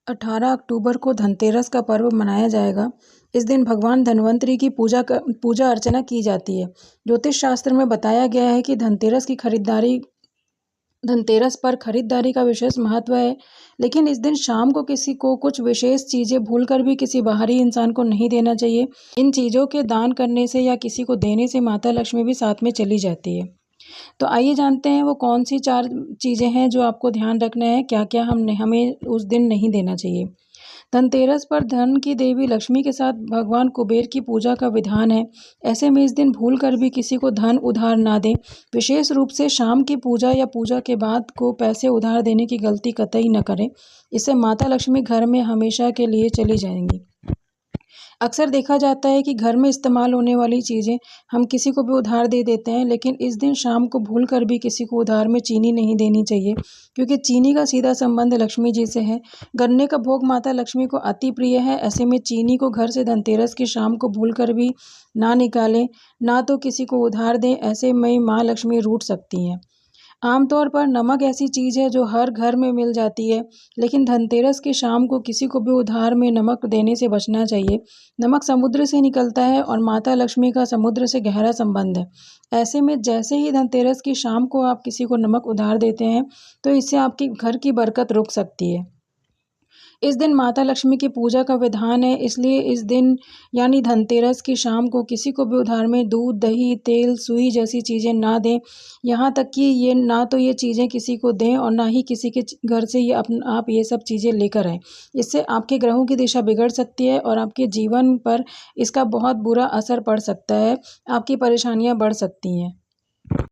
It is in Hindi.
18 अक्टूबर को धनतेरस का पर्व मनाया जाएगा। इस दिन भगवान धन्वंतरि की पूजा अर्चना की जाती है। ज्योतिष शास्त्र में बताया गया है कि धनतेरस पर खरीदारी का विशेष महत्व है, लेकिन इस दिन शाम को किसी को कुछ विशेष चीज़ें भूलकर भी किसी बाहरी इंसान को नहीं देना चाहिए। इन चीज़ों के दान करने से या किसी को देने से माता लक्ष्मी भी साथ में चली जाती है। तो आइए जानते हैं वो कौन सी 4 चीज़ें हैं जो आपको ध्यान रखना है, क्या-क्या हमें उस दिन नहीं देना चाहिए। धनतेरस पर धन की देवी लक्ष्मी के साथ भगवान कुबेर की पूजा का विधान है। ऐसे में इस दिन भूल कर भी किसी को धन उधार ना दें। विशेष रूप से शाम की पूजा या पूजा के बाद को पैसे उधार देने की गलती कतई न करें। इससे माता लक्ष्मी घर में हमेशा के लिए चली जाएंगी। अक्सर देखा जाता है कि घर में इस्तेमाल होने वाली चीज़ें हम किसी को भी उधार दे देते हैं, लेकिन इस दिन शाम को भूल कर भी किसी को उधार में चीनी नहीं देनी चाहिए, क्योंकि चीनी का सीधा संबंध लक्ष्मी जी से है। गन्ने का भोग माता लक्ष्मी को अति प्रिय है। ऐसे में चीनी को घर से धनतेरस की शाम को भूल कर भी ना निकालें, ना तो किसी को उधार दें। ऐसे में माँ लक्ष्मी रूठ सकती हैं। आमतौर पर नमक ऐसी चीज़ है जो हर घर में मिल जाती है, लेकिन धनतेरस की शाम को किसी को भी उधार में नमक देने से बचना चाहिए। नमक समुद्र से निकलता है और माता लक्ष्मी का समुद्र से गहरा संबंध है। ऐसे में जैसे ही धनतेरस की शाम को आप किसी को नमक उधार देते हैं, तो इससे आपके घर की बरकत रुक सकती है। इस दिन माता लक्ष्मी की पूजा का विधान है, इसलिए इस दिन यानी धनतेरस की शाम को किसी को भी उधार में दूध, दही, तेल, सुई जैसी चीज़ें ना दें। यहाँ तक कि ये चीज़ें किसी को दें और ना ही किसी के घर से आप ये सब चीज़ें लेकर आएँ। इससे आपके ग्रहों की दिशा बिगड़ सकती है और आपके जीवन पर इसका बहुत बुरा असर पड़ सकता है। आपकी परेशानियाँ बढ़ सकती हैं।